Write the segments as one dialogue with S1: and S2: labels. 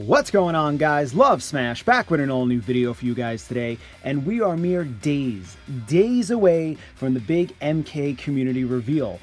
S1: What's going on, guys? Love Smash back with an all new video for you guys today, and we are mere days away from the big MK community reveal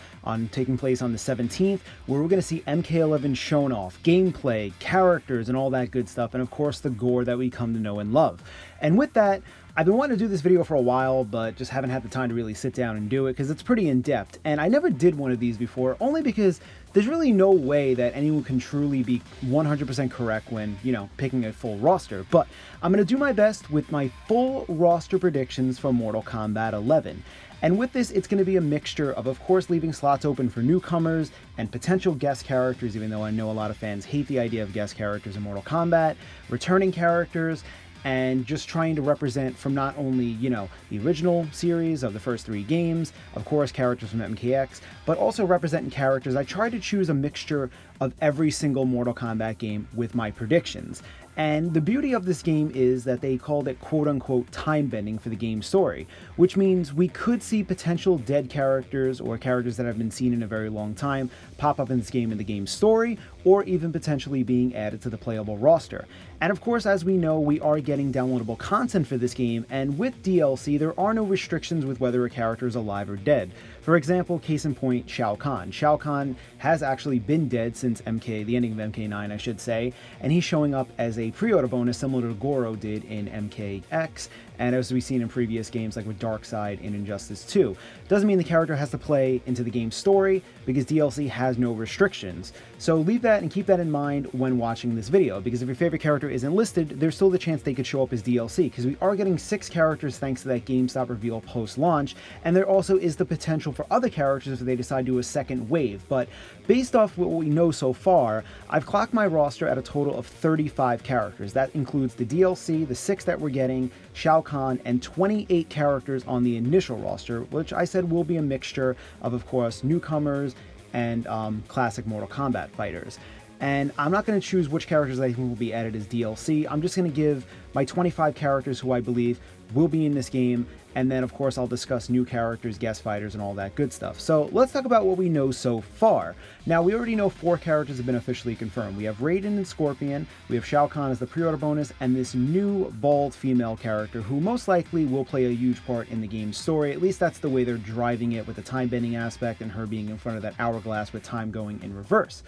S1: taking place on the 17th, where we're going to see MK11 shown off, gameplay, characters, and all that good stuff, and of course the gore that we come to know and love. And with that, I've been wanting to do this video for a while, but just haven't had the time to really sit down and do it because it's pretty in-depth. And I never did one of these before, only because there's really no way that anyone can truly be 100% correct when, picking a full roster. But I'm going to do my best with my full roster predictions for Mortal Kombat 11. And with this, it's going to be a mixture of course, leaving slots open for newcomers and potential guest characters, even though I know a lot of fans hate the idea of guest characters in Mortal Kombat, returning characters, and just trying to represent from not only, the original series of the first 3 games, of course, characters from MKX, but also representing characters. I tried to choose a mixture of every single Mortal Kombat game with my predictions. And the beauty of this game is that they called it quote-unquote time bending for the game's story, which means we could see potential dead characters or characters that have been seen in a very long time pop up in this game in the game's story, or even potentially being added to the playable roster. And of course, as we know, we are getting downloadable content for this game, and with DLC, there are no restrictions with whether a character is alive or dead. For example, case in point, Shao Kahn. Shao Kahn has actually been dead since the ending of MK9, I should say, and he's showing up as a pre-order bonus similar to Goro did in MKX, and as we've seen in previous games like with Darkseid and Injustice 2. Doesn't mean the character has to play into the game's story, because DLC has no restrictions. So leave that and keep that in mind when watching this video, because if your favorite character isn't listed, there's still the chance they could show up as DLC, because we are getting 6 characters thanks to that GameStop reveal post-launch, and there also is the potential for other characters if they decide to do a second wave. But based off what we know so far, I've clocked my roster at a total of 35 characters. That includes the DLC, the 6 that we're getting, Shao Kahn, and 28 characters on the initial roster, which I said will be a mixture of course, newcomers and classic Mortal Kombat fighters. And I'm not going to choose which characters I think will be added as DLC. I'm just going to give my 25 characters who I believe will be in this game, and then of course I'll discuss new characters, guest fighters, and all that good stuff. So let's talk about what we know so far. Now, we already know 4 characters have been officially confirmed. We have Raiden and Scorpion, we have Shao Kahn as the pre-order bonus, and this new bald female character who most likely will play a huge part in the game's story. At least that's the way they're driving it, with the time-bending aspect and her being in front of that hourglass with time going in reverse.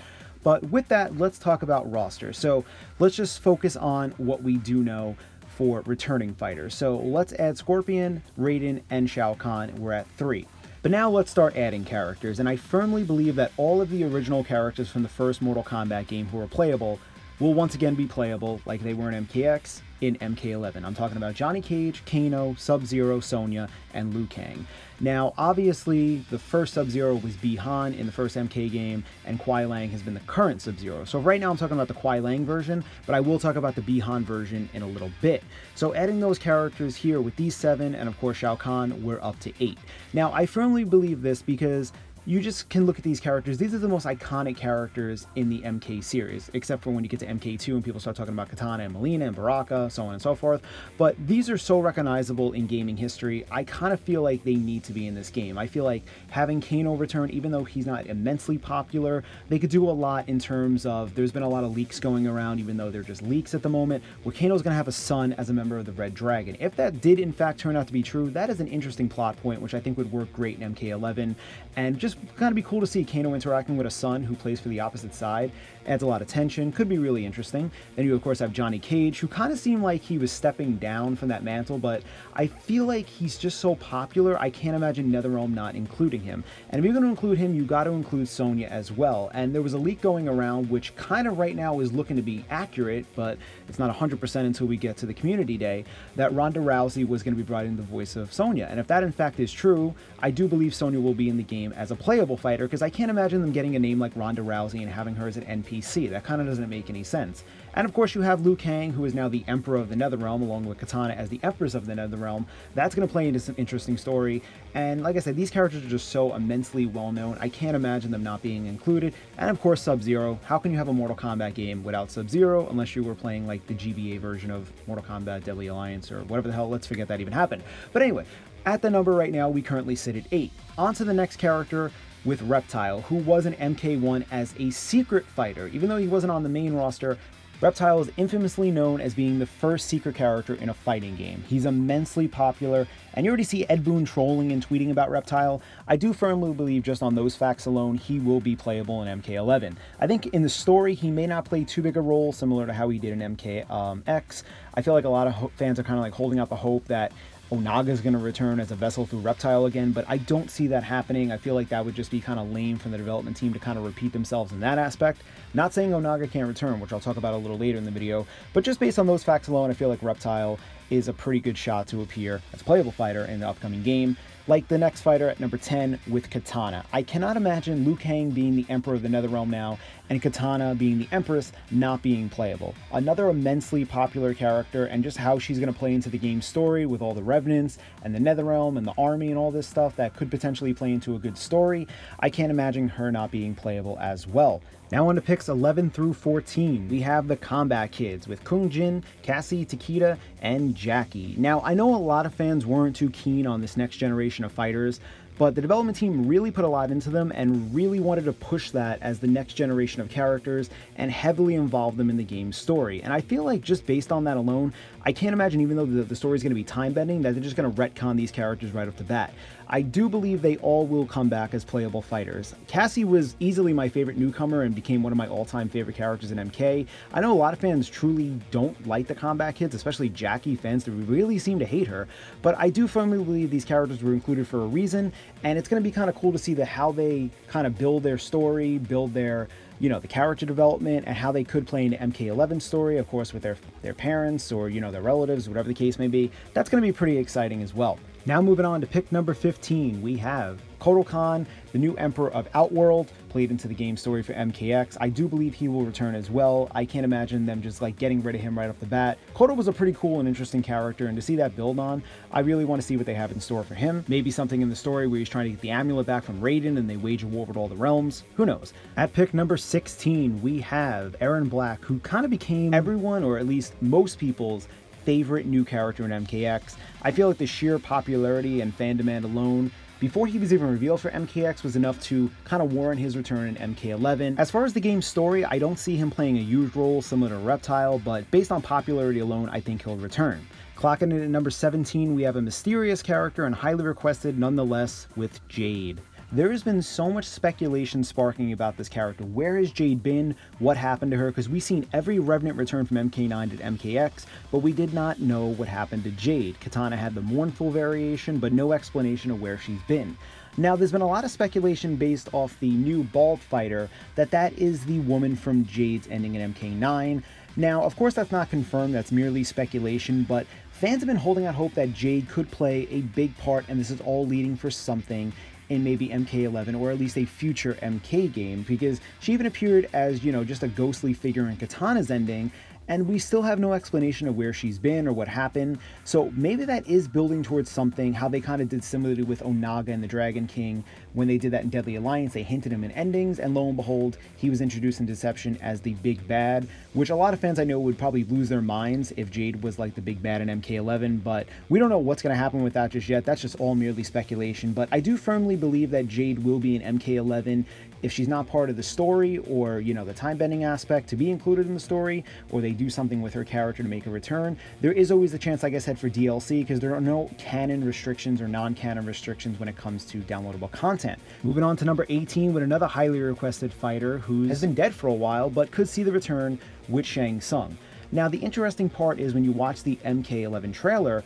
S1: But with that, let's talk about roster. So let's just focus on what we do know for returning fighters. So let's add Scorpion, Raiden, and Shao Kahn. We're at 3. But now let's start adding characters, and I firmly believe that all of the original characters from the first Mortal Kombat game who were playable will once again be playable like they were in MKX in MK11. I'm talking about Johnny Cage, Kano, Sub-Zero, Sonya, and Liu Kang. Now, obviously, the first Sub-Zero was Bi-Han in the first MK game, and Kuai Liang has been the current Sub-Zero. So right now I'm talking about the Kuai Liang version, but I will talk about the Bi-Han version in a little bit. So adding those characters here with these 7, and of course Shao Kahn, we're up to 8. Now, I firmly believe this because you just can look at these characters. These are the most iconic characters in the MK series, except for when you get to MK2 and people start talking about Katana and Mileena and Baraka, so on and so forth. But these are so recognizable in gaming history, I kind of feel like they need to be in this game. I feel like having Kano return, even though he's not immensely popular, they could do a lot in terms of, there's been a lot of leaks going around, even though they're just leaks at the moment, where Kano's going to have a son as a member of the Red Dragon. If that did in fact turn out to be true, that is an interesting plot point, which I think would work great in MK11, and just kind of be cool to see Kano interacting with a son who plays for the opposite side. Adds a lot of tension, could be really interesting. Then you of course have Johnny Cage, who kind of seemed like he was stepping down from that mantle, but I feel like he's just so popular, I can't imagine NetherRealm not including him. And if you're going to include him, you got to include Sonya as well. And there was a leak going around, which kind of right now is looking to be accurate, but it's not 100% until we get to the community day, that Ronda Rousey was going to be providing the voice of Sonya. And if that in fact is true, I do believe Sonya will be in the game as a playable fighter, because I can't imagine them getting a name like Ronda Rousey and having her as an NPC. That kind of doesn't make any sense. And of course you have Liu Kang, who is now the Emperor of the Netherrealm, along with Katana as the Empress of the Netherrealm. That's going to play into some interesting story. And like I said, these characters are just so immensely well known, I can't imagine them not being included. And of course Sub-Zero. How can you have a Mortal Kombat game without Sub-Zero, unless you were playing like the GBA version of Mortal Kombat Deadly Alliance or whatever the hell, let's forget that even happened. But anyway, at the number right now, we currently sit at 8. On to the next character, with Reptile, who was in MK1 as a secret fighter. Even though he wasn't on the main roster, Reptile is infamously known as being the first secret character in a fighting game. He's immensely popular, and you already see Ed Boon trolling and tweeting about Reptile. I do firmly believe just on those facts alone, he will be playable in MK11. I think in the story, he may not play too big a role, similar to how he did in MKX. I feel like a lot of fans are kind of like holding out the hope that Onaga is going to return as a vessel through Reptile again, but I don't see that happening. I feel like that would just be kind of lame from the development team to kind of repeat themselves in that aspect. Not saying Onaga can't return, which I'll talk about a little later in the video, but just based on those facts alone, I feel like Reptile is a pretty good shot to appear as a playable fighter in the upcoming game. Like the next fighter at number 10 with Katana. I cannot imagine Liu Kang being the Emperor of the Netherrealm now, and Katana being the Empress not being playable. Another immensely popular character, and just how she's going to play into the game's story with all the Revenants and the Netherrealm and the army and all this stuff that could potentially play into a good story, I can't imagine her not being playable as well. Now on to picks 11 through 14, we have the Kombat Kids with Kung Jin, Cassie, Takeda, and Jackie. Now I know a lot of fans weren't too keen on this next generation of fighters, but the development team really put a lot into them and really wanted to push that as the next generation of characters and heavily involve them in the game's story. And I feel like just based on that alone, I can't imagine, even though the story is going to be time-bending, that they're just going to retcon these characters right off the bat. I do believe they all will come back as playable fighters. Cassie was easily my favorite newcomer and became one of my all-time favorite characters in MK. I know a lot of fans truly don't like the Kombat Kids, especially Jackie fans that really seem to hate her, but I do firmly believe these characters were included for a reason, and it's going to be kind of cool to see how they kind of build their story, build their, the character development, and how they could play into MK11 story, of course, with their parents or, their relatives, whatever the case may be. That's going to be pretty exciting as well. Now moving on to pick number 15, we have Kotal Khan, the new Emperor of Outworld, played into the game story for MKX. I do believe he will return as well. I can't imagine them just like getting rid of him right off the bat. Kotal was a pretty cool and interesting character, and to see that build on, I really want to see what they have in store for him. Maybe something in the story where he's trying to get the amulet back from Raiden and they wage a war with all the realms. Who knows? At pick number 16, we have Erron Black, who kind of became everyone, or at least most people's, favorite new character in MKX. I feel like the sheer popularity and fan demand alone before he was even revealed for MKX was enough to kind of warrant his return in MK11. As far as the game's story, I don't see him playing a huge role similar to Reptile, but based on popularity alone, I think he'll return. Clocking in at number 17, we have a mysterious character and highly requested nonetheless with Jade. There has been so much speculation sparking about this character. Where has Jade been? What happened to her? Because we've seen every Revenant return from MK9 to MKX, but we did not know what happened to Jade. Katana had the mournful variation, but no explanation of where she's been. Now, there's been a lot of speculation based off the new bald fighter that is the woman from Jade's ending in MK9. Now, of course, that's not confirmed. That's merely speculation, but fans have been holding out hope that Jade could play a big part, and this is all leading for something in maybe MK11 or at least a future MK game, because she even appeared as, just a ghostly figure in Katana's ending, and we still have no explanation of where she's been or what happened. So maybe that is building towards something, how they kind of did similarly with Onaga and the Dragon King when they did that in Deadly Alliance. They hinted him in endings, and lo and behold, he was introduced in Deception as the big bad, which a lot of fans I know would probably lose their minds if Jade was like the big bad in MK11, but we don't know what's going to happen with that just yet. That's just all merely speculation, but I do firmly believe that Jade will be in MK11 if she's not part of the story, or the time bending aspect to be included in the story, or they do something with her character to make a return. There is always the chance, like I said, for DLC, because there are no canon restrictions or non-canon restrictions when it comes to downloadable content. Moving on to number 18 with another highly requested fighter who has been dead for a while but could see the return with Shang Tsung. Now, the interesting part is when you watch the MK11 trailer,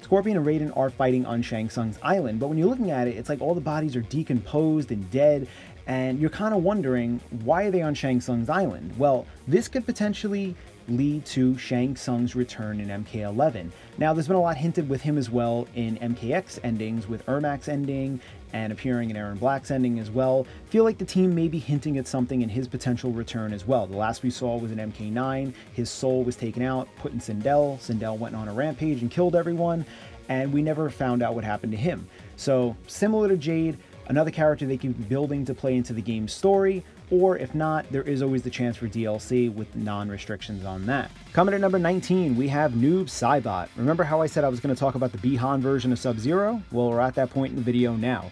S1: Scorpion and Raiden are fighting on Shang Tsung's island, but when you're looking at it, it's like all the bodies are decomposed and dead, and you're kind of wondering, why are they on Shang Tsung's island? Well, this could potentially lead to Shang Tsung's return in MK11. Now, there's been a lot hinted with him as well in MKX endings, with Ermac's ending and appearing in Erron Black's ending as well. Feel like the team may be hinting at something in his potential return as well. The last we saw was in MK9. His soul was taken out, put in Sindel. Sindel went on a rampage and killed everyone, and we never found out what happened to him. So, similar to Jade, another character they can be building to play into the game's story, or if not, there is always the chance for DLC with non-restrictions on that. Coming at number 19, we have Noob Saibot. Remember how I said I was going to talk about the Bihan version of Sub-Zero? Well, we're at that point in the video now.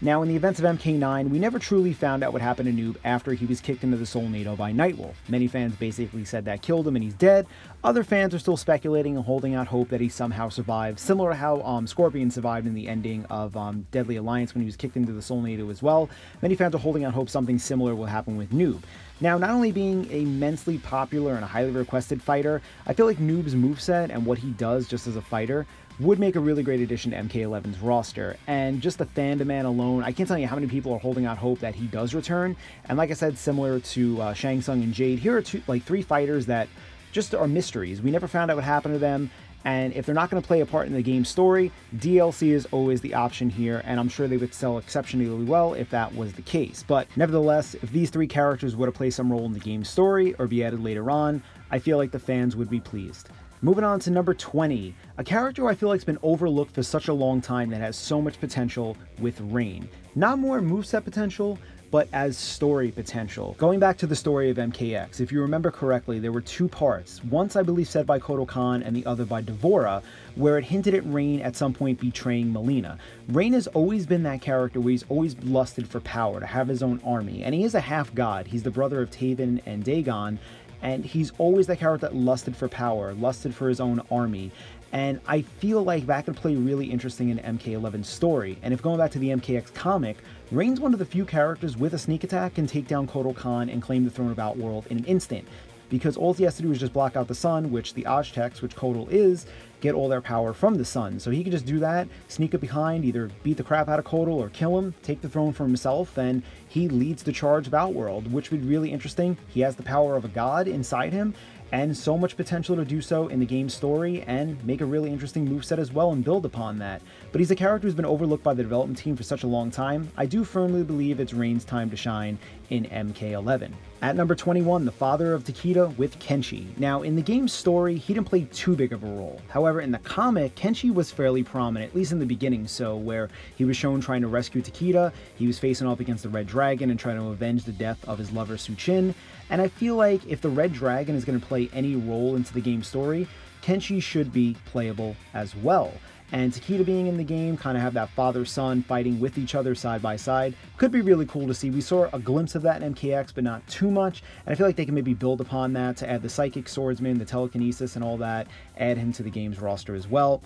S1: Now, in the events of MK9, we never truly found out what happened to Noob after he was kicked into the Soul Nado by Nightwolf. Many fans basically said that killed him and he's dead. Other fans are still speculating and holding out hope that he somehow survived, similar to how Scorpion survived in the ending of Deadly Alliance when he was kicked into the Soul Nado as well. Many fans are holding out hope something similar will happen with Noob. Now, not only being a immensely popular and a highly requested fighter, I feel like Noob's moveset and what he does just as a fighter would make a really great addition to MK11's roster. And just the fandom man alone, I can't tell you how many people are holding out hope that he does return. And like I said, similar to Shang Tsung and Jade, here are three fighters that just are mysteries. We never found out what happened to them. And if they're not going to play a part in the game's story, DLC is always the option here, and I'm sure they would sell exceptionally well if that was the case. But nevertheless, if these three characters were to play some role in the game's story or be added later on, I feel like the fans would be pleased. Moving on to number 20, a character I feel like has been overlooked for such a long time that has so much potential with Rain. Not more moveset potential, but as story potential. Going back to the story of MKX, if you remember correctly, there were two parts. Once, I believe, said by Kotal Khan and the other by Devora, where it hinted at Rain at some point betraying Melina. Rain has always been that character where he's always lusted for power, to have his own army, and he is a half-god. He's the brother of Taven and Dagon, and he's always that character that lusted for power, lusted for his own army. And I feel like that could play really interesting in MK11's story. And if going back to the MKX comic, Rain's one of the few characters with a sneak attack can take down Kotal Khan and claim the throne of Outworld in an instant. Because all he has to do is just block out the sun, which the Aztecs, which Kotal is, get all their power from the sun. So he could just do that, sneak up behind, either beat the crap out of Kotal or kill him, take the throne for himself, and he leads the charge of Outworld, which would be really interesting. He has the power of a god inside him, and so much potential to do so in the game's story and make a really interesting moveset as well and build upon that. But he's a character who's been overlooked by the development team for such a long time. I do firmly believe it's Rain's time to shine in MK11. At number 21, the father of Takeda with Kenshi. Now, in the game's story, he didn't play too big of a role. However, in the comic, Kenshi was fairly prominent, at least in the beginning, where he was shown trying to rescue Takeda, he was facing off against the Red Dragon and trying to avenge the death of his lover Suchin, and I feel like if the Red Dragon is going to play any role into the game's story, Kenshi should be playable as well. And Takeda being in the game, kind of have that father-son fighting with each other side by side, could be really cool to see. We saw a glimpse of that in MKX, but not too much, and I feel like they can maybe build upon that to add the Psychic Swordsman, the Telekinesis, and all that, add him to the game's roster as well.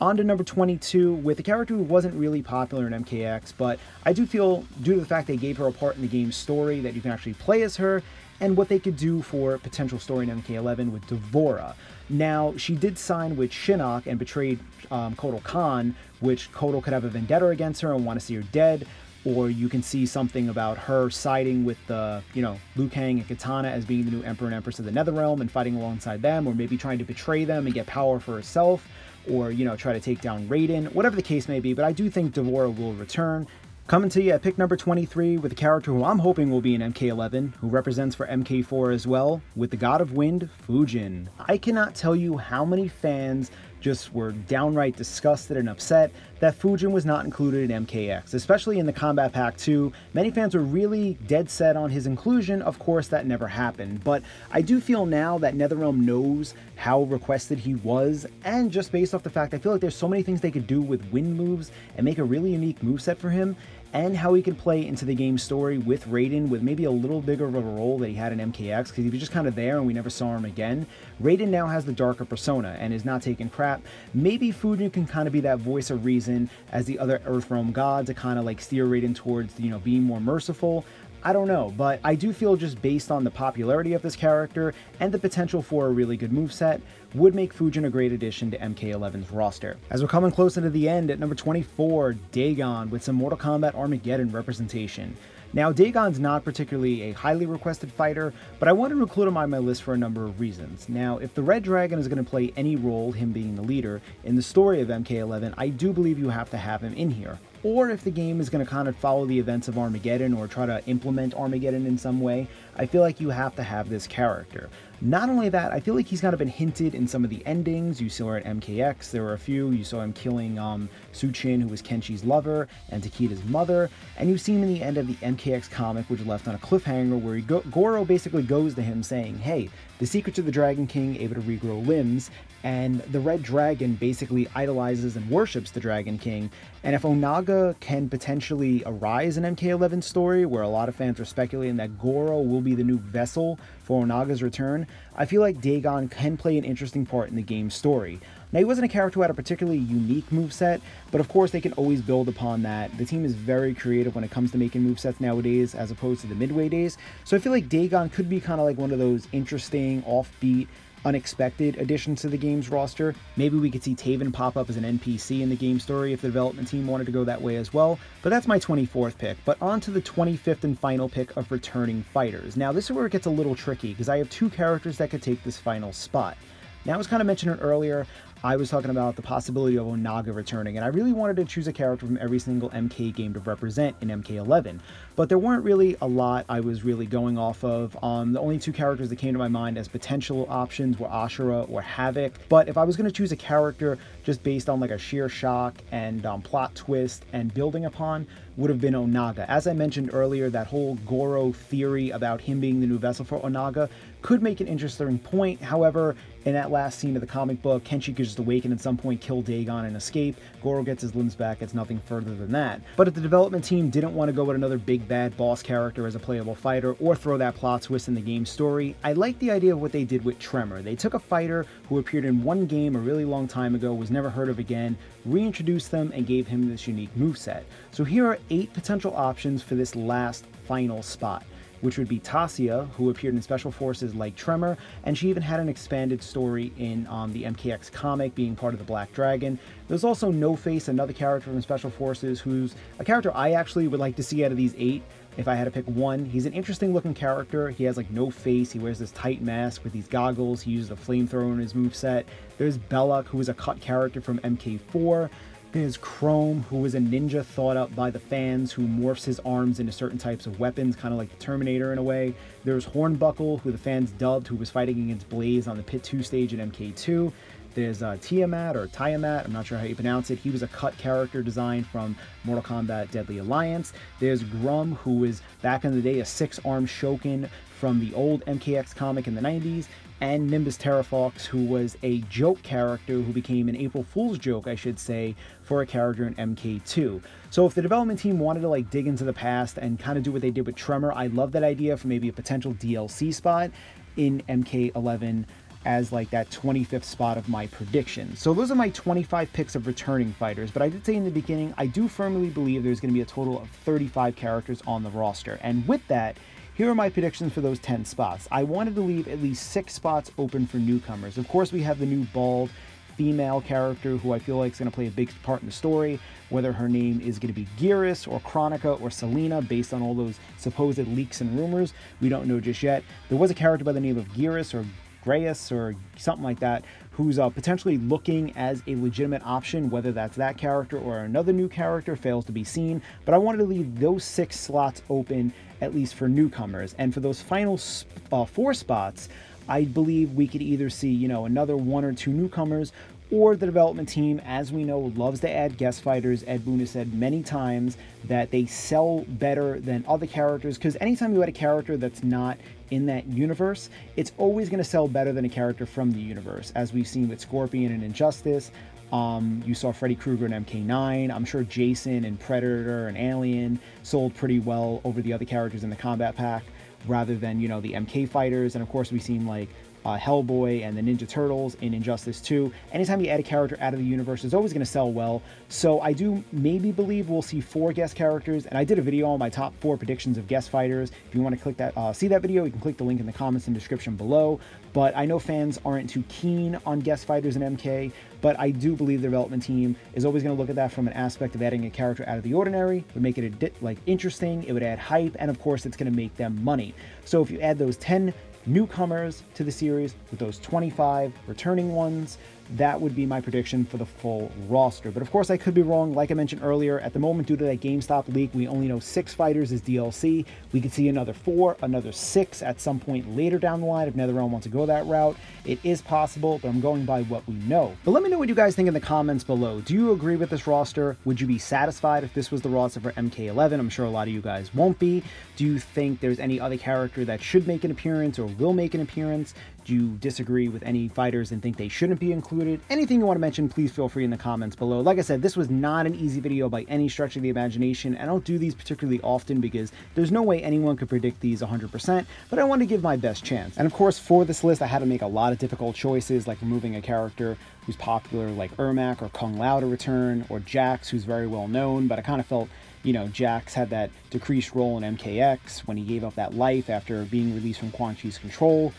S1: On to number 22, with a character who wasn't really popular in MKX, but I do feel, due to the fact they gave her a part in the game's story, that you can actually play as her, and what they could do for potential story in MK11 with Devora. Now, she did sign with Shinnok and betrayed Kotal Khan, which Kotal could have a vendetta against her and want to see her dead, or you can see something about her siding with the, Liu Kang and Katana as being the new Emperor and Empress of the Netherrealm and fighting alongside them, or maybe trying to betray them and get power for herself, or, try to take down Raiden, whatever the case may be, but I do think Devora will return. Coming to you at pick number 23 with a character who I'm hoping will be in MK11, who represents for MK4 as well, with the God of Wind, Fujin. I cannot tell you how many fans just were downright disgusted and upset that Fujin was not included in MKX, especially in the Combat Pack 2. Many fans were really dead set on his inclusion. Of course, that never happened, but I do feel now that NetherRealm knows how requested he was, and just based off the fact I feel like there's so many things they could do with wind moves and make a really unique moveset for him, and how he could play into the game's story with Raiden with maybe a little bigger of a role that he had in MKX, because he was just kind of there and we never saw him again. Raiden now has the darker persona and is not taking crap. Maybe Fujin can kind of be that voice of reason as the other Earthrealm gods to kind of like steer Raiden towards, being more merciful. I don't know, but I do feel just based on the popularity of this character and the potential for a really good moveset, would make Fujin a great addition to MK11's roster. As we're coming closer to the end, at number 24, Dagon with some Mortal Kombat Armageddon representation. Now, Dagon's not particularly a highly requested fighter, but I wanted to include him on my list for a number of reasons. Now, if the Red Dragon is going to play any role, him being the leader, in the story of MK11, I do believe you have to have him in here. Or if the game is going to kind of follow the events of Armageddon or try to implement Armageddon in some way, I feel like you have to have this character. Not only that, I feel like he's kind of been hinted in some of the endings. You saw at MKX, there were a few. You saw him killing Suchin, who was Kenshi's lover, and Takita's mother. And you see him in the end of the MKX comic, which left on a cliffhanger, where Goro basically goes to him saying, hey, the secret to the Dragon King, able to regrow limbs, and the Red Dragon basically idolizes and worships the Dragon King. And if Onaga can potentially arise in MK11's story, where a lot of fans are speculating that Goro will be the new vessel for Onaga's return, I feel like Dagon can play an interesting part in the game's story. Now, he wasn't a character who had a particularly unique moveset, but of course they can always build upon that. The team is very creative when it comes to making movesets nowadays, as opposed to the Midway days. So I feel like Dagon could be kind of like one of those interesting, offbeat, unexpected additions to the game's roster. Maybe we could see Taven pop up as an NPC in the game story if the development team wanted to go that way as well. But that's my 24th pick. But on to the 25th and final pick of returning fighters. Now, this is where it gets a little tricky, because I have two characters that could take this final spot. Now, I was kind of mentioning earlier, I was talking about the possibility of Onaga returning, and I really wanted to choose a character from every single MK game to represent in MK11, but there weren't really a lot I was really going off of. The only two characters that came to my mind as potential options were Ashura or Havoc, but if I was going to choose a character just based on like a sheer shock and plot twist and building upon, would have been Onaga. As I mentioned earlier, that whole Goro theory about him being the new vessel for Onaga could make an interesting point. However, in that last scene of the comic book, Kenshi could just awaken at some point, kill Dagon, and escape. Goro gets his limbs back. It's nothing further than that. But if the development team didn't want to go with another big bad boss character as a playable fighter or throw that plot twist in the game story, I like the idea of what they did with Tremor. They took a fighter who appeared in one game a really long time ago, was never heard of again, reintroduced them, and gave him this unique moveset. So here are 8 potential options for this last final spot, which would be Tassia, who appeared in Special Forces like Tremor, and she even had an expanded story in the MKX comic, being part of the Black Dragon. There's also No Face, another character from Special Forces, who's a character I actually would like to see out of these 8. If I had to pick one, he's an interesting looking character. He has like no face. He wears this tight mask with these goggles. He uses a flamethrower in his moveset. There's Belloc, who is a cut character from MK4. There's Chrome, who is a ninja thought up by the fans who morphs his arms into certain types of weapons, kind of like the Terminator in a way. There's Hornbuckle, who the fans dubbed, who was fighting against Blaze on the Pit 2 stage in MK2. There's Tiamat, or Tiamat, I'm not sure how you pronounce it. He was a cut character design from Mortal Kombat Deadly Alliance. There's Grum, who was back in the day a 6-armed Shokin from the old MKX comic in the 90s. And Nimbus Terrafox, who was a joke character who became an April Fool's joke, I should say, for a character in MK2. So if the development team wanted to like dig into the past and kind of do what they did with Tremor, I love that idea for maybe a potential DLC spot in MK11 as like that 25th spot of my prediction. So those are my 25 picks of returning fighters, but I did say in the beginning, I do firmly believe there's going to be a total of 35 characters on the roster. And with that, here are my predictions for those 10 spots. I wanted to leave at least 6 spots open for newcomers. Of course, we have the new bald female character who I feel like is going to play a big part in the story, whether her name is going to be Geras or Chronica or Selena, based on all those supposed leaks and rumors. We don't know just yet. There was a character by the name of Geras or Grayus or something like that, who's potentially looking as a legitimate option. Whether that's that character or another new character fails to be seen, but I wanted to leave those 6 slots open at least for newcomers. And for those final 4 spots, I believe we could either see, you know, another 1 or 2 newcomers, or the development team, as we know, loves to add guest fighters. Ed Boon has said many times that they sell better than other characters, because anytime you add a character that's not in that universe, it's always going to sell better than a character from the universe, as we've seen with Scorpion and Injustice. You saw Freddy Krueger in MK9. I'm sure Jason and Predator and Alien sold pretty well over the other characters in the Combat Pack, rather than, you know, the MK fighters. And of course, we've seen like Hellboy and the Ninja Turtles in Injustice 2. Anytime you add a character out of the universe, it's always going to sell well. So I do maybe believe we'll see 4 guest characters, and I did a video on my top 4 predictions of guest fighters. If you want to click that, see that video, you can click the link in the comments and description below. But I know fans aren't too keen on guest fighters in MK, but I do believe the development team is always going to look at that from an aspect of adding a character out of the ordinary. It would make it interesting, it would add hype, and of course it's going to make them money. So if you add those 10 newcomers to the series with those 25 returning ones, that would be my prediction for the full roster. But of course, I could be wrong. Like I mentioned earlier, at the moment, due to that GameStop leak, we only know 6 fighters as DLC. We could see another 4, another 6 at some point later down the line if NetherRealm wants to go that route. It is possible, but I'm going by what we know. But let me know what you guys think in the comments below. Do you agree with this roster? Would you be satisfied if this was the roster for MK11? I'm sure a lot of you guys won't be. Do you think there's any other character that should make an appearance or will make an appearance? Do you disagree with any fighters and think they shouldn't be included? Anything you want to mention, please feel free in the comments below. Like I said, this was not an easy video by any stretch of the imagination. I don't do these particularly often because there's no way anyone could predict these 100%, but I want to give my best chance. And of course, for this list, I had to make a lot of difficult choices, like removing a character who's popular like Ermac or Kung Lao to return, or Jax, who's very well known, but I kind of felt, you know, Jax had that decreased role in MKX when he gave up that life after being released from Quan Chi's control.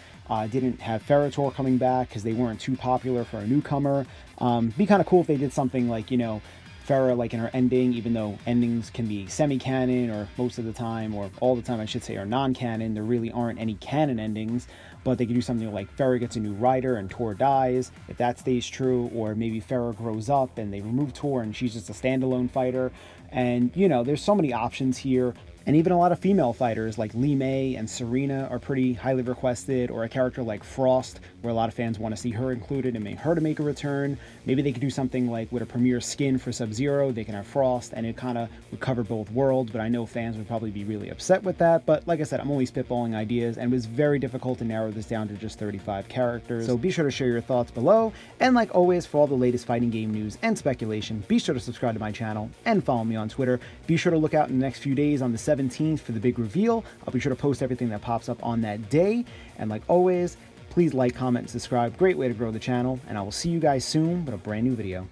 S1: Didn't have Ferritor coming back because they weren't too popular for a newcomer. Be kind of cool if they did something like, you know, Farah like in her ending, even though endings can be semi-canon or most of the time, or all the time I should say, are non-canon. There really aren't any canon endings, but they could do something like Farah gets a new rider and Tor dies, if that stays true, or maybe Farah grows up and they remove Tor and she's just a standalone fighter. And, you know, there's so many options here. And even a lot of female fighters like Li Mei and Serena are pretty highly requested, or a character like Frost, where a lot of fans want to see her included and make her to make a return. Maybe they could do something like with a premier skin for Sub-Zero, they can have Frost, and it kind of would cover both worlds, but I know fans would probably be really upset with that. But like I said, I'm only spitballing ideas, and it was very difficult to narrow this down to just 35 characters. So be sure to share your thoughts below, and like always, for all the latest fighting game news and speculation, be sure to subscribe to my channel and follow me on Twitter. Be sure to look out in the next few days on the 17th for the big reveal. I'll be sure to post everything that pops up on that day. And like always, please like, comment, and subscribe. Great way to grow the channel. And I will see you guys soon with a brand new video.